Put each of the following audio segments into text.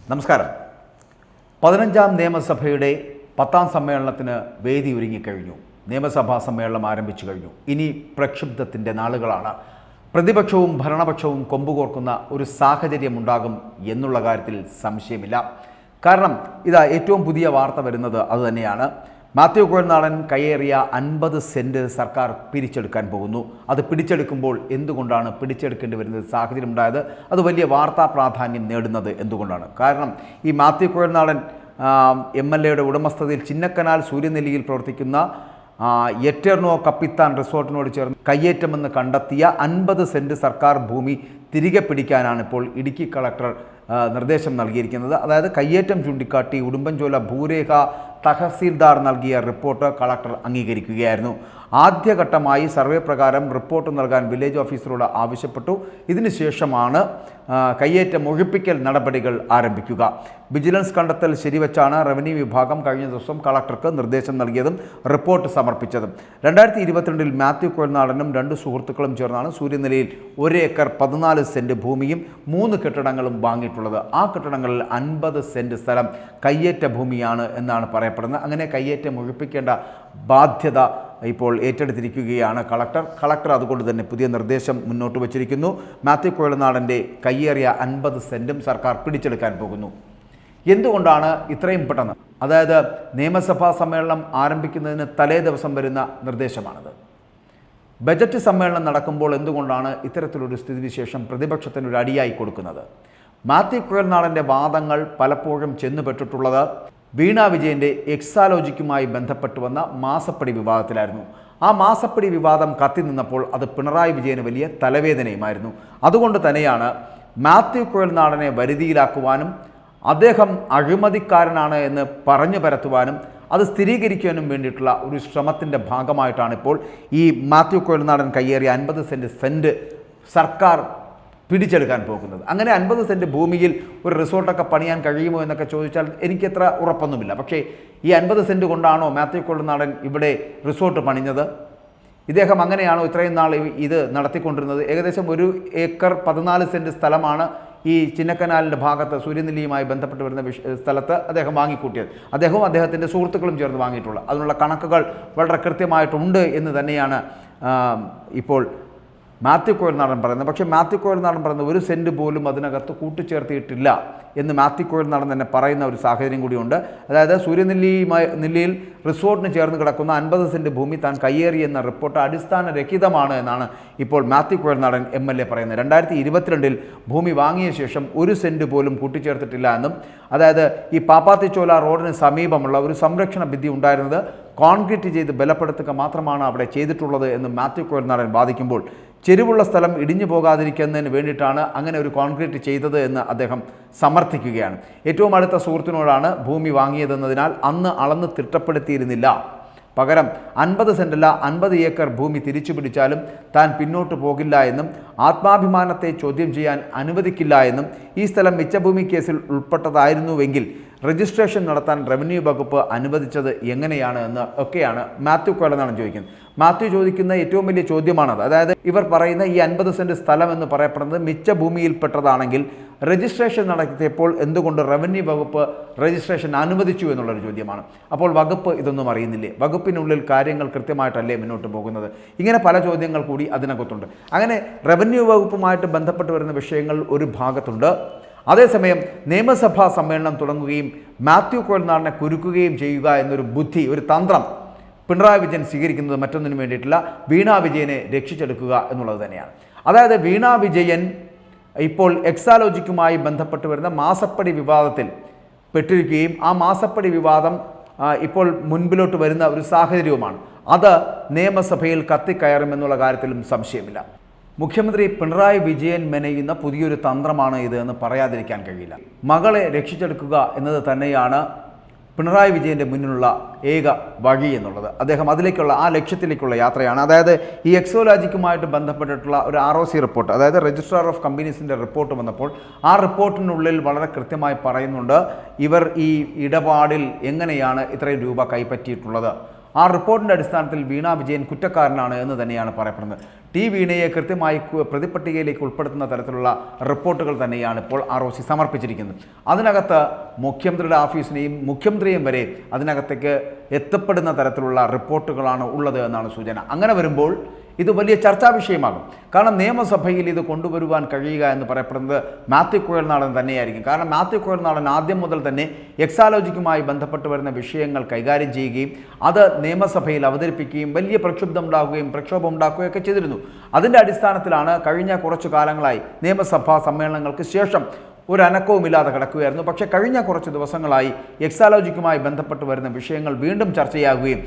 നമസ്കാരം. 15ാം നിയമസഭയുടെ 10ാം സമ്മേളനത്തിന് വേദി ഒരുങ്ങിക്കഴിഞ്ഞു. നിയമസഭാ സമ്മേളനം ആരംഭിച്ചു കഴിഞ്ഞു. ഇനി പ്രക്ഷുബ്ധത്തിൻ്റെ നാളുകളാണ്. പ്രതിപക്ഷവും ഭരണപക്ഷവും കൊമ്പുകോർക്കുന്ന ഒരു സാഹചര്യമുണ്ടാകും എന്നുള്ള കാര്യത്തിൽ സംശയമില്ല. കാരണം ഇതാ ഏറ്റവും പുതിയ വാർത്ത വരുന്നത് അതുതന്നെയാണ്. മാത്യു കുഴൽനാടൻ കയ്യേറിയ 50 സെൻറ്റ് സർക്കാർ പിരിച്ചെടുക്കാൻ പോകുന്നു. അത് പിടിച്ചെടുക്കുമ്പോൾ എന്തുകൊണ്ടാണ് പിടിച്ചെടുക്കേണ്ടി വരുന്നത് സാഹചര്യം ഉണ്ടായത്? അത് വലിയ വാർത്താ പ്രാധാന്യം നേടുന്നത് എന്തുകൊണ്ടാണ്? കാരണം ഈ മാത്യു കുഴൽനാടൻ MLA ഉടമസ്ഥതയിൽ ചിന്നക്കനാൽ സൂര്യനെല്ലിയിൽ പ്രവർത്തിക്കുന്ന എറ്റേർണോ കപ്പിത്താൻ റിസോർട്ടിനോട് ചേർന്ന് കയ്യേറ്റമെന്ന് കണ്ടെത്തിയ 50 സെൻറ്റ് സർക്കാർ ഭൂമി തിരികെ പിടിക്കാനാണ് ഇപ്പോൾ ഇടുക്കി കളക്ടർ നിർദ്ദേശം നൽകിയിരിക്കുന്നത്. അതായത് കയ്യേറ്റം ചൂണ്ടിക്കാട്ടി ഉടുമ്പൻചോല ഭൂരേഖ തഹസീൽദാർ നൽകിയ റിപ്പോർട്ട് കളക്ടർ അംഗീകരിക്കുകയായിരുന്നു. ആദ്യഘട്ടമായി സർവേ പ്രകാരം റിപ്പോർട്ട് നൽകാൻ വില്ലേജ് ഓഫീസറോട് ആവശ്യപ്പെട്ടു. ഇതിനുശേഷമാണ് കയ്യേറ്റം ഒഴിപ്പിക്കൽ നടപടികൾ ആരംഭിക്കുക. വിജിലൻസ് കണ്ടെത്തൽ ശരിവച്ചാണ് റവന്യൂ വിഭാഗം കഴിഞ്ഞ ദിവസം കളക്ടർക്ക് നിർദ്ദേശം നൽകിയതും റിപ്പോർട്ട് സമർപ്പിച്ചതും. 2022 മാത്യു കുഴൽനാടനും 2 സുഹൃത്തുക്കളും ചേർന്നാണ് സൂര്യനെല്ലിയിൽ 1 ഏക്കർ 14 സെൻറ്റ് ഭൂമിയും 3 കെട്ടിടങ്ങളും വാങ്ങിയിട്ടുള്ളത്. ആ കെട്ടിടങ്ങളിൽ 50 സെൻറ്റ് സ്ഥലം കയ്യേറ്റ ഭൂമിയാണ് എന്നാണ് പറയപ്പെടുന്നത്. അങ്ങനെ കയ്യേറ്റം ഒഴിപ്പിക്കേണ്ട ബാധ്യത ഇപ്പോൾ ഏറ്റെടുത്തിരിക്കുകയാണ് കളക്ടർ. അതുകൊണ്ട് തന്നെ പുതിയ നിർദ്ദേശം മുന്നോട്ട് വച്ചിരിക്കുന്നു. മാത്യു കുഴൽനാടൻ്റെ കയ്യേറിയ 50 സെൻറ്റും സർക്കാർ പിടിച്ചെടുക്കാൻ പോകുന്നു. എന്തുകൊണ്ടാണ് ഇത്രയും പെട്ടെന്ന്? അതായത് നിയമസഭാ സമ്മേളനം ആരംഭിക്കുന്നതിന് തലേ ദിവസം വരുന്ന നിർദ്ദേശമാണത്. ബജറ്റ് സമ്മേളനം നടക്കുമ്പോൾ എന്തുകൊണ്ടാണ് ഇത്തരത്തിലൊരു സ്ഥിതിവിശേഷം പ്രതിപക്ഷത്തിനൊരു അടിയായി കൊടുക്കുന്നത്? മാത്യു കുഴൽനാടൻ്റെ വാദങ്ങൾ പലപ്പോഴും ചെന്നുപെട്ടിട്ടുള്ളത് വീണ വിജയൻ്റെ എക്സാലോജിക്കുമായി ബന്ധപ്പെട്ട് വന്ന മാസപ്പടി വിവാദത്തിലായിരുന്നു. ആ മാസപ്പടി വിവാദം കത്തി നിന്നപ്പോൾ അത് പിണറായി വിജയന് വലിയ തലവേദനയുമായിരുന്നു. അതുകൊണ്ട് തന്നെയാണ് മാത്യു കുഴൽനാടനെ വരുതിയിലാക്കുവാനും അദ്ദേഹം അഴിമതിക്കാരനാണ് എന്ന് പറഞ്ഞു പരത്തുവാനും അത് സ്ഥിരീകരിക്കാനും വേണ്ടിയിട്ടുള്ള ഒരു ശ്രമത്തിൻ്റെ ഭാഗമായിട്ടാണ് ഇപ്പോൾ ഈ മാത്യു കുഴൽനാടൻ കയ്യേറിയ 50 സെൻറ്റ് സർക്കാർ പിടിച്ചെടുക്കാൻ പോകുന്നത്. അങ്ങനെ 50 സെൻറ്റ് ഭൂമിയിൽ ഒരു റിസോർട്ടൊക്കെ പണിയാൻ കഴിയുമോ എന്നൊക്കെ ചോദിച്ചാൽ എനിക്കത്ര ഉറപ്പൊന്നുമില്ല. പക്ഷേ ഈ 50 സെൻറ്റ് കൊണ്ടാണോ മാത്യു കുഴൽനാടൻ ഇവിടെ റിസോർട്ട് പണിഞ്ഞത്? ഇദ്ദേഹം അങ്ങനെയാണോ ഇത്രയും നാൾ ഇത് നടത്തിക്കൊണ്ടിരുന്നത്? ഏകദേശം 1 ഏക്കർ 14 സെൻറ്റ് സ്ഥലമാണ് ഈ ചിന്നക്കനാലിൻ്റെ ഭാഗത്ത് സൂര്യനെല്ലിയുമായി ബന്ധപ്പെട്ട് വരുന്ന സ്ഥലത്ത് അദ്ദേഹം വാങ്ങിക്കൂട്ടിയത്. അദ്ദേഹവും അദ്ദേഹത്തിൻ്റെ സുഹൃത്തുക്കളും ചേർന്ന് വാങ്ങിയിട്ടുള്ളത്. അതിനുള്ള കണക്കുകൾ വളരെ കൃത്യമായിട്ടുണ്ട് എന്ന് തന്നെയാണ് ഇപ്പോൾ മാത്യു കുഴൽനാടൻ പറയുന്നത്. പക്ഷേ മാത്യു കുഴൽനാടൻ പറയുന്നത് 1 സെൻറ്റ് പോലും അതിനകത്ത് കൂട്ടിച്ചേർത്തിയിട്ടില്ല എന്ന് മാത്യു കുഴൽനാടൻ തന്നെ പറയുന്ന ഒരു സാഹചര്യം കൂടിയുണ്ട്. അതായത് സൂര്യനെല്ലിയിൽ റിസോർട്ടിന് ചേർന്ന് കിടക്കുന്ന 50 സെൻറ്റ് ഭൂമി താൻ കയ്യേറി എന്ന റിപ്പോർട്ട് അടിസ്ഥാനരഹിതമാണ് എന്നാണ് ഇപ്പോൾ മാത്യു കുഴൽനാടൻ MLA പറയുന്നത്. 2022 ഭൂമി വാങ്ങിയ ശേഷം 1 സെൻറ്റ് പോലും കൂട്ടിച്ചേർത്തിട്ടില്ല എന്നും, അതായത് ഈ പാപ്പാത്തിച്ചോല റോഡിന് സമീപമുള്ള ഒരു സംരക്ഷണ ഭിത്തി ഉണ്ടായിരുന്നത് കോൺക്രീറ്റ് ചെയ്ത് ബലപ്പെടുത്തുക മാത്രമാണ് അവിടെ ചെയ്തിട്ടുള്ളത് എന്ന് മാത്യു കുഴൽനാടൻ വാദിക്കുമ്പോൾ ചെരുവുള്ള സ്ഥലം ഇടിഞ്ഞു പോകാതിരിക്കുന്നതിന് വേണ്ടിയിട്ടാണ് അങ്ങനെ ഒരു കോൺക്രീറ്റ് ചെയ്തത് എന്ന് അദ്ദേഹം സമർത്ഥിക്കുകയാണ്. ഏറ്റവും അടുത്ത സുഹൃത്തിനോടാണ് ഭൂമി വാങ്ങിയതെന്നതിനാൽ അന്ന് അളന്ന് തിട്ടപ്പെടുത്തിയിരുന്നില്ല. പകരം 50 സെൻറ്റല്ല 50 ഏക്കർ ഭൂമി തിരിച്ചു പിടിച്ചാലും താൻ പിന്നോട്ട് പോകില്ല എന്നും ആത്മാഭിമാനത്തെ ചോദ്യം ചെയ്യാൻ അനുവദിക്കില്ല എന്നും ഈ സ്ഥലം മിച്ചഭൂമി കേസിൽ ഉൾപ്പെട്ടതായിരുന്നുവെങ്കിൽ രജിസ്ട്രേഷൻ നടത്താൻ റവന്യൂ വകുപ്പ് അനുവദിച്ചത് എങ്ങനെയാണ് എന്ന് ഒക്കെയാണ് മാത്യു കുഴൽനാടൻ ചോദിക്കുന്നത്. മാത്യു ചോദിക്കുന്ന ഏറ്റവും വലിയ ചോദ്യമാണത്. അതായത് ഇവർ പറയുന്ന ഈ 50 സെൻറ്റ് സ്ഥലം എന്ന് പറയപ്പെടുന്നത് മിച്ചഭൂമിയിൽപ്പെട്ടതാണെങ്കിൽ രജിസ്ട്രേഷൻ നടത്തിയപ്പോൾ എന്തുകൊണ്ട് റവന്യൂ വകുപ്പ് രജിസ്ട്രേഷൻ അനുവദിച്ചു എന്നുള്ളൊരു ചോദ്യമാണ്. അപ്പോൾ വകുപ്പ് ഇതൊന്നും അറിയുന്നില്ലേ? വകുപ്പിനുള്ളിൽ കാര്യങ്ങൾ കൃത്യമായിട്ടല്ലേ മുന്നോട്ട് പോകുന്നത്? ഇങ്ങനെ പല ചോദ്യങ്ങൾ കൂടി അതിനകത്തുണ്ട്. അങ്ങനെ റവന്യൂ വകുപ്പുമായിട്ട് ബന്ധപ്പെട്ട് വരുന്ന വിഷയങ്ങൾ ഒരു ഭാഗത്തുണ്ട്. അതേസമയം നിയമസഭാ സമ്മേളനം തുടങ്ങുകയും മാത്യു കുഴൽനാടനെ കുരുക്കുകയും ചെയ്യുക എന്നൊരു ബുദ്ധി, ഒരു തന്ത്രം പിണറായി വിജയൻ സ്വീകരിക്കുന്നത് മറ്റൊന്നിനു വേണ്ടിയിട്ടില്ല, വീണ വിജയനെ രക്ഷിച്ചെടുക്കുക എന്നുള്ളത് തന്നെയാണ്. അതായത് വീണ വിജയൻ ഇപ്പോൾ എക്സാലോജിക്കുമായി ബന്ധപ്പെട്ട് വരുന്ന മാസപ്പടി വിവാദത്തിൽ പെട്ടിരിക്കുകയും ആ മാസപ്പടി വിവാദം ഇപ്പോൾ മുൻപിലോട്ട് വരുന്ന ഒരു സാഹചര്യവുമാണ്. അത് നിയമസഭയിൽ കത്തിക്കയറുമെന്നുള്ള കാര്യത്തിലും സംശയമില്ല. മുഖ്യമന്ത്രി പിണറായി വിജയൻ മെനയുന്ന പുതിയൊരു തന്ത്രമാണ് ഇത് എന്ന് പറയാതിരിക്കാൻ കഴിയില്ല. മകളെ രക്ഷിച്ചെടുക്കുക എന്നത് തന്നെയാണ് പിണറായി വിജയൻ്റെ മുന്നിലുള്ള ഏക വഴി എന്നുള്ളത്. അദ്ദേഹം അതിലേക്കുള്ള ആ ലക്ഷ്യത്തിലേക്കുള്ള യാത്രയാണ്. അതായത് ഈ എക്സോലോജിക്കുമായിട്ട് ബന്ധപ്പെട്ടിട്ടുള്ള ഒരു ROC റിപ്പോർട്ട്, അതായത് രജിസ്ട്രാർ ഓഫ് കമ്പനീസിൻ്റെ റിപ്പോർട്ട് വന്നപ്പോൾ ആ റിപ്പോർട്ടിനുള്ളിൽ വളരെ കൃത്യമായി പറയുന്നുണ്ട് ഇവർ ഈ ഇടപാടിൽ എങ്ങനെയാണ് ഇത്രയും രൂപ കൈപ്പറ്റിയിട്ടുള്ളത്. ആ റിപ്പോർട്ടിൻ്റെ അടിസ്ഥാനത്തിൽ വീണ വിജയൻ കുറ്റക്കാരനാണ് എന്ന് തന്നെയാണ് പറയപ്പെടുന്നത്. ടി വീണയെ കൃത്യമായി പ്രതിപട്ടികയിലേക്ക് ഉൾപ്പെടുത്തുന്ന തരത്തിലുള്ള റിപ്പോർട്ടുകൾ തന്നെയാണ് ഇപ്പോൾ ROC സമർപ്പിച്ചിരിക്കുന്നത്. അതിനകത്ത് മുഖ്യമന്ത്രിയുടെ ഓഫീസിനെയും മുഖ്യമന്ത്രിയും വരെ അതിനകത്തേക്ക് എത്തപ്പെടുന്ന തരത്തിലുള്ള റിപ്പോർട്ടുകളാണ് ഉള്ളത് എന്നാണ് സൂചന. അങ്ങനെ വരുമ്പോൾ ഇത് വലിയ ചർച്ചാ വിഷയമാകും. കാരണം നിയമസഭയിൽ ഇത് കൊണ്ടുവരുവാൻ കഴിയുക എന്ന് പറയപ്പെടുന്നത് മാത്യു കുഴൽനാടൻ തന്നെയായിരിക്കും. കാരണം മാത്യു കുഴൽനാടൻ ആദ്യം മുതൽ തന്നെ എക്സാലോജിക്കുമായി ബന്ധപ്പെട്ട് വരുന്ന വിഷയങ്ങൾ കൈകാര്യം ചെയ്യുകയും അത് നിയമസഭയിൽ അവതരിപ്പിക്കുകയും വലിയ പ്രക്ഷുബ്ധം ഉണ്ടാക്കുകയൊക്കെ ചെയ്തിരുന്നു. അതിൻ്റെ അടിസ്ഥാനത്തിലാണ് കഴിഞ്ഞ കുറച്ചു കാലങ്ങളായി നിയമസഭാ സമ്മേളനങ്ങൾക്ക് ശേഷം ഒരു അനക്കവുമില്ലാതെ കിടക്കുകയായിരുന്നു. പക്ഷേ കഴിഞ്ഞ കുറച്ച് ദിവസങ്ങളായി എക്സാലോജിക്കുമായി ബന്ധപ്പെട്ട് വരുന്ന വിഷയങ്ങൾ വീണ്ടും ചർച്ചയാകുകയും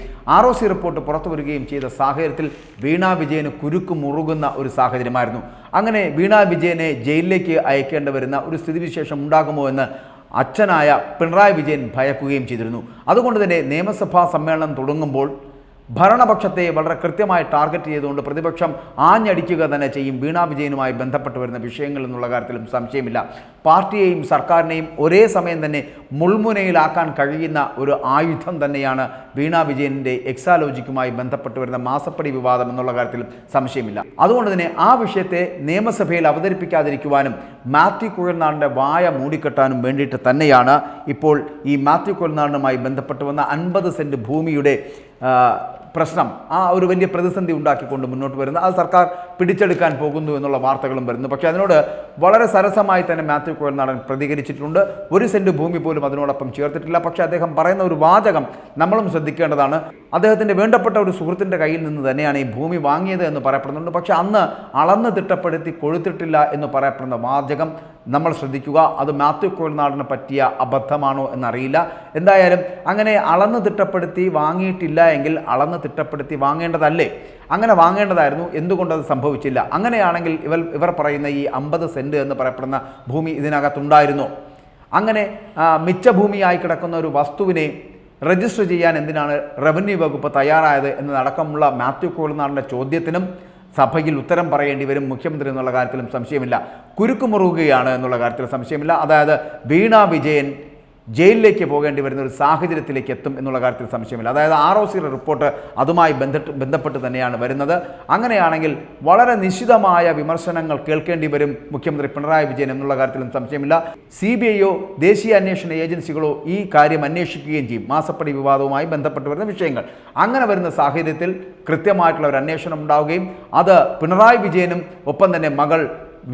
ROC റിപ്പോർട്ട് പുറത്തു വരികയും ചെയ്ത സാഹചര്യത്തിൽ വീണ വിജയന് കുരുക്ക് മുറുകുന്ന ഒരു സാഹചര്യമായിരുന്നു. അങ്ങനെ വീണ വിജയനെ ജയിലിലേക്ക് അയക്കേണ്ടി വരുന്ന ഒരു സ്ഥിതിവിശേഷം ഉണ്ടാകുമോ എന്ന് അച്ഛനായ പിണറായി വിജയൻ ഭയക്കുകയും ചെയ്തിരുന്നു. അതുകൊണ്ട് തന്നെ നിയമസഭാ സമ്മേളനം തുടങ്ങുമ്പോൾ ഭരണപക്ഷത്തെ വളരെ കൃത്യമായി ടാർഗറ്റ് ചെയ്തുകൊണ്ട് പ്രതിപക്ഷം ആഞ്ഞടിക്കുക തന്നെ ചെയ്യും വീണ വിജയനുമായി ബന്ധപ്പെട്ട് വരുന്ന വിഷയങ്ങൾ എന്നുള്ള കാര്യത്തിലും സംശയമില്ല. പാർട്ടിയെയും സർക്കാരിനെയും ഒരേ സമയം തന്നെ മുൾമുനയിലാക്കാൻ കഴിയുന്ന ഒരു ആയുധം തന്നെയാണ് വീണ വിജയൻ്റെ എക്സാലോജിക്കുമായി ബന്ധപ്പെട്ട് വരുന്ന മാസപ്പടി വിവാദം എന്നുള്ള കാര്യത്തിലും സംശയമില്ല. അതുകൊണ്ട് തന്നെ ആ വിഷയത്തെ നിയമസഭയിൽ അവതരിപ്പിക്കാതിരിക്കുവാനും മാത്യു കുഴൽനാടൻ്റെ വായ മൂടിക്കെട്ടാനും വേണ്ടിയിട്ട് തന്നെയാണ് ഇപ്പോൾ ഈ മാത്യു കുഴൽനാടനുമായി ബന്ധപ്പെട്ട് വന്ന 50 സെൻറ്റ് ഭൂമിയുടെ പ്രശ്നം ആ ഒരു വലിയ പ്രതിസന്ധി ഉണ്ടാക്കിക്കൊണ്ട് മുന്നോട്ട് വരുന്നത്. അത് സർക്കാർ പിടിച്ചെടുക്കാൻ പോകുന്നു എന്നുള്ള വാർത്തകളും വരുന്നു. പക്ഷേ അതിനോട് വളരെ സരസമായി തന്നെ മാത്യു കുഴൽനാടൻ പ്രതികരിച്ചിട്ടുണ്ട്. 1 സെൻറ്റ് ഭൂമി പോലും അതിനോടൊപ്പം ചേർത്തിട്ടില്ല. പക്ഷേ അദ്ദേഹം പറയുന്ന ഒരു വാചകം നമ്മളും ശ്രദ്ധിക്കേണ്ടതാണ്. അദ്ദേഹത്തിൻ്റെ വേണ്ടപ്പെട്ട ഒരു സുഹൃത്തിൻ്റെ കയ്യിൽ നിന്ന് തന്നെയാണ് ഈ ഭൂമി വാങ്ങിയത് എന്ന് പറയപ്പെടുന്നുണ്ട്. പക്ഷേ അന്ന് അളന്ന് തിട്ടപ്പെടുത്തി കൊഴുത്തിട്ടില്ല എന്ന് പറയപ്പെടുന്ന വാചകം നമ്മൾ ശ്രദ്ധിക്കുക. അത് മാത്യു കുഴൽനാടന് പറ്റിയ അബദ്ധമാണോ എന്നറിയില്ല. എന്തായാലും അങ്ങനെ അളന്ന് തിട്ടപ്പെടുത്തി വാങ്ങിയിട്ടില്ല എങ്കിൽ അളന്ന് തിട്ടപ്പെടുത്തി വാങ്ങേണ്ടതല്ലേ? അങ്ങനെ വാങ്ങേണ്ടതായിരുന്നു. എന്തുകൊണ്ടത് സംഭവിച്ചില്ല? അങ്ങനെയാണെങ്കിൽ ഇവർ പറയുന്ന ഈ 50 സെൻറ്റ് എന്ന് പറയപ്പെടുന്ന ഭൂമി ഇതിനകത്തുണ്ടായിരുന്നോ? അങ്ങനെ മിച്ചഭൂമിയായി കിടക്കുന്ന ഒരു വസ്തുവിനെ രജിസ്റ്റർ ചെയ്യാൻ എന്തിനാണ് റവന്യൂ വകുപ്പ് തയ്യാറായത് എന്നതടക്കമുള്ള മാത്യു കുഴൽനാടൻ്റെ ചോദ്യത്തിനും സഭയിൽ ഉത്തരം പറയേണ്ടി വരും മുഖ്യമന്ത്രി എന്നുള്ള കാര്യത്തിലും സംശയമില്ല. കുരുക്കുമുറുകയാണ് എന്നുള്ള കാര്യത്തിൽ സംശയമില്ല. അതായത് വീണ വിജയൻ ജയിലിലേക്ക് പോകേണ്ടി വരുന്ന ഒരു സാഹചര്യത്തിലേക്ക് എത്തും എന്നുള്ള കാര്യത്തിൽ സംശയമില്ല. അതായത് ROC റിപ്പോർട്ട് അതുമായി ബന്ധപ്പെട്ട് തന്നെയാണ് വരുന്നത്. അങ്ങനെയാണെങ്കിൽ വളരെ നിശിതമായ വിമർശനങ്ങൾ കേൾക്കേണ്ടി വരും മുഖ്യമന്ത്രി പിണറായി വിജയൻ എന്നുള്ള കാര്യത്തിലും സംശയമില്ല. CBIയോ ദേശീയ അന്വേഷണ ഏജൻസികളോ ഈ കാര്യം അന്വേഷിക്കുകയും ചെയ്യും. മാസപ്പടി വിവാദവുമായി ബന്ധപ്പെട്ട് വരുന്ന വിഷയങ്ങൾ അങ്ങനെ വരുന്ന സാഹചര്യത്തിൽ കൃത്യമായിട്ടുള്ള ഒരു അന്വേഷണം ഉണ്ടാവുകയും അത് പിണറായി വിജയനും ഒപ്പം തന്നെ മകൾ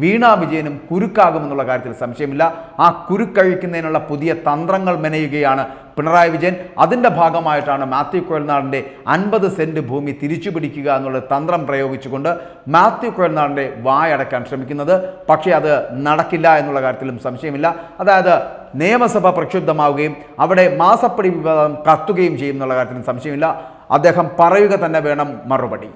വീണ വിജയനും കുരുക്കാകുമെന്നുള്ള കാര്യത്തിൽ സംശയമില്ല. ആ കുരുക്കഴിക്കുന്നതിനുള്ള പുതിയ തന്ത്രങ്ങൾ മെനയുകയാണ് പിണറായി വിജയൻ. അതിൻ്റെ ഭാഗമായിട്ടാണ് മാത്യു കുഴൽനാടൻ്റെ 50 സെൻറ്റ് ഭൂമി തിരിച്ചു പിടിക്കുക എന്നുള്ള തന്ത്രം പ്രയോഗിച്ചുകൊണ്ട് മാത്യു കുഴൽനാടൻ്റെ വായടക്കാൻ ശ്രമിക്കുന്നത്. പക്ഷേ അത് നടക്കില്ല എന്നുള്ള കാര്യത്തിലും സംശയമില്ല. അതായത് നിയമസഭ പ്രക്ഷുബ്ധമാവുകയും അവിടെ മാസപ്പടി വിവാദം കത്തുകയും ചെയ്യും എന്നുള്ള കാര്യത്തിലും സംശയമില്ല. അദ്ദേഹം പറയുക തന്നെ വേണം മറുപടി.